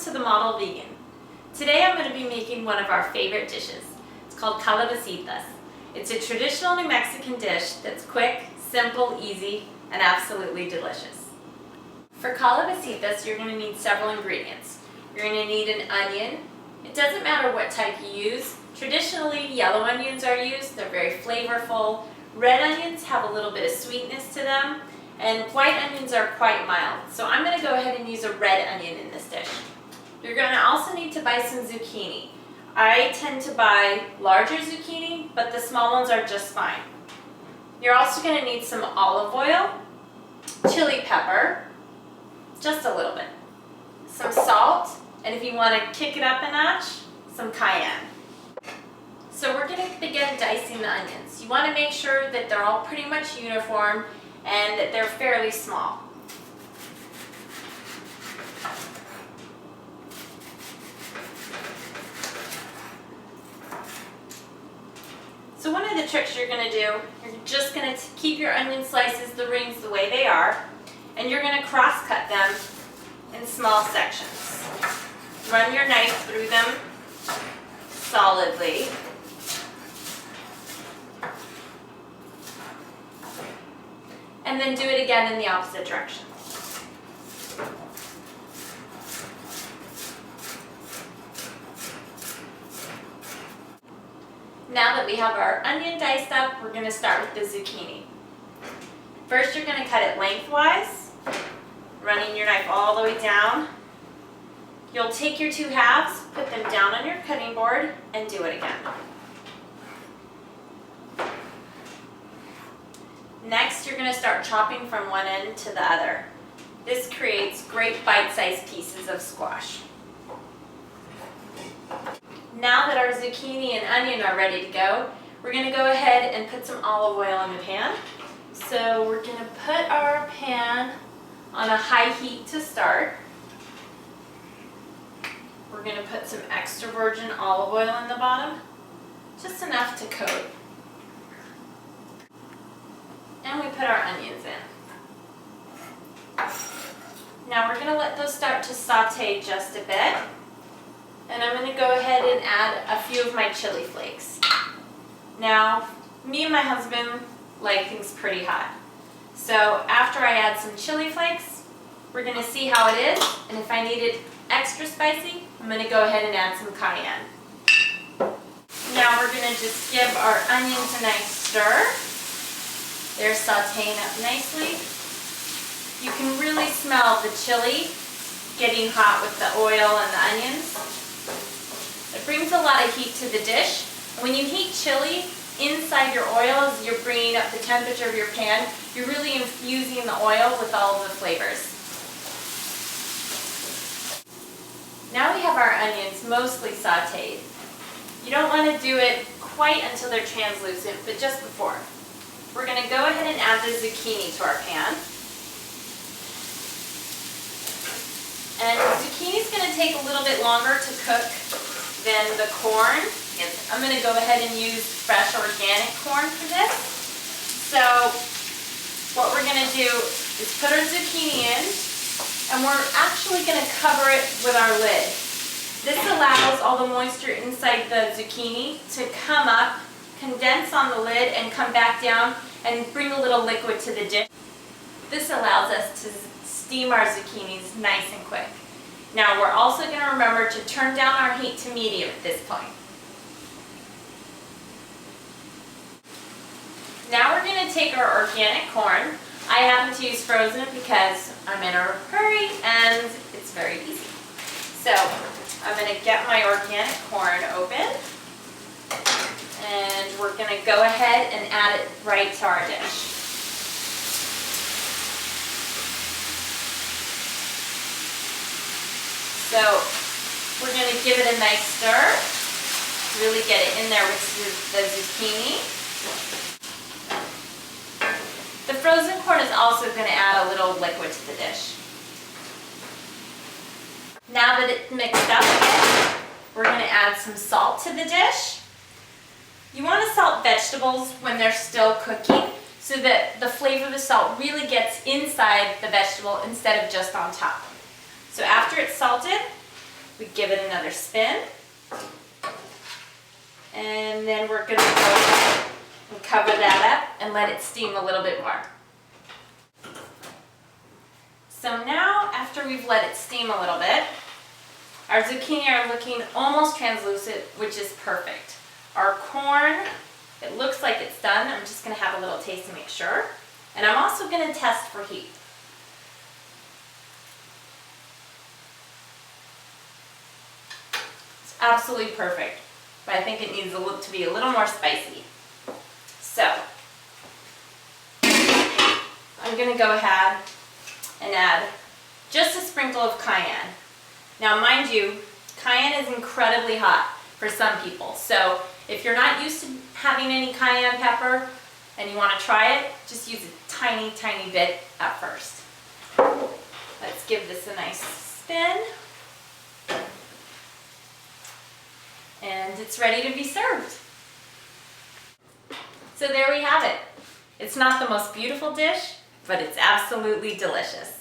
to the Model Vegan. Today I'm going to be making one of our favorite dishes. It's called Calabacitas. It's a traditional New Mexican dish that's quick, simple, easy, and absolutely delicious. For Calabacitas, you're going to need several ingredients. You're going to need an onion. It doesn't matter what type you use. Traditionally, yellow onions are used. They're very flavorful. Red onions have a little bit of sweetness to them, and white onions are quite mild. So I'm going to go ahead and use a red onion in this dish. You're going to also need to buy some zucchini. I tend to buy larger zucchini, but the small ones are just fine. You're also going to need some olive oil, chili pepper, just a little bit, some salt, and if you want to kick it up a notch, some cayenne. So we're going to begin dicing the onions. You want to make sure that they're all pretty much uniform and that they're fairly small. So one of the tricks you're going to do, you're just going to keep your onion slices, the rings, the way they are, and you're going to cross cut them in small sections. Run your knife through them solidly. And then do it again in the opposite direction. Now that we have our onion diced up, we're going to start with the zucchini. First, you're going to cut it lengthwise, running your knife all the way down. You'll take your two halves, put them down on your cutting board, and do it again. Next, you're going to start chopping from one end to the other. This creates great bite-sized pieces of squash. Now that our zucchini and onion are ready to go, we're going to go ahead and put some olive oil in the pan. So we're going to put our pan on a high heat to start. We're going to put some extra virgin olive oil in the bottom, just enough to coat. And we put our onions in. Now we're going to let those start to saute just a bit. And I'm going to go ahead and add a few of my chili flakes. Now, me and my husband like things pretty hot. So after I add some chili flakes, we're going to see how it is. And if I need it extra spicy, I'm going to go ahead and add some cayenne. Now we're going to just give our onions a nice stir. They're sauteing up nicely. You can really smell the chili getting hot with the oil and the onions. It brings a lot of heat to the dish. When you heat chili inside your oil as you're bringing up the temperature of your pan, you're really infusing the oil with all of the flavors. Now we have our onions mostly sauteed. You don't want to do it quite until they're translucent, but just before. We're going to go ahead and add the zucchini to our pan. And zucchini is going to take a little bit longer to cook than the corn. I'm going to go ahead and use fresh organic corn for this. So what we're going to do is put our zucchini in, and we're actually going to cover it with our lid. This allows all the moisture inside the zucchini to come up, condense on the lid, and come back down and bring a little liquid to the dish. This allows us to steam our zucchinis nice and quick. Now we're also going to remember to turn down our heat to medium at this point. Now we're going to take our organic corn. I happen to use frozen because I'm in a hurry and it's very easy. So I'm going to get my organic corn open. And we're going to go ahead and add it right to our dish. So we're going to give it a nice stir, really get it in there with the zucchini. The frozen corn is also going to add a little liquid to the dish. Now that it's mixed up a bit, we're going to add some salt to the dish. You want to salt vegetables when they're still cooking so that the flavor of the salt really gets inside the vegetable instead of just on top. So after it's salted, We give it another spin. And then we're going to go and cover that up and let it steam a little bit more. So now, after we've let it steam a little bit, our zucchini are looking almost translucent, which is perfect. Our corn, it looks like it's done. I'm just going to have a little taste to make sure. And I'm also going to test for heat. It's absolutely perfect, but I think it needs to be a little more spicy. So, I'm going to go ahead and add just a sprinkle of cayenne. Now mind you, cayenne is incredibly hot for some people, so if you're not used to having any cayenne pepper and you want to try it, just use a tiny, tiny bit at first. Let's give this a nice spin. And it's ready to be served. So there we have it. It's not the most beautiful dish, but it's absolutely delicious.